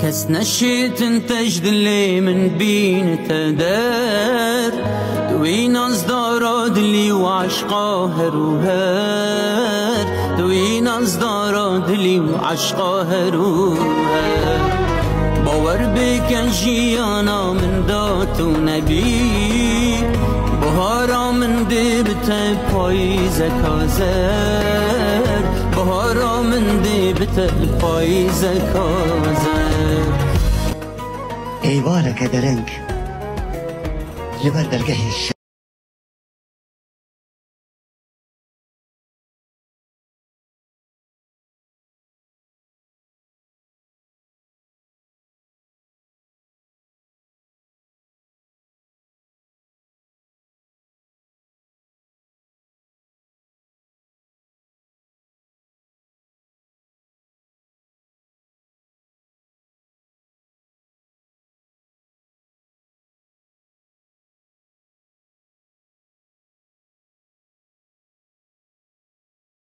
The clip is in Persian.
كس نشيت انتجد اللي من بين تدار دوين أصدارات اللي وعشقا هروهار دوين أصدارات اللي وعشقا هروهار باور بك جيانا من دات و نبی بهارا من دبت پاییز کازر بهارا من دبت پاییز کازر ایوارك درنگ لبر درگه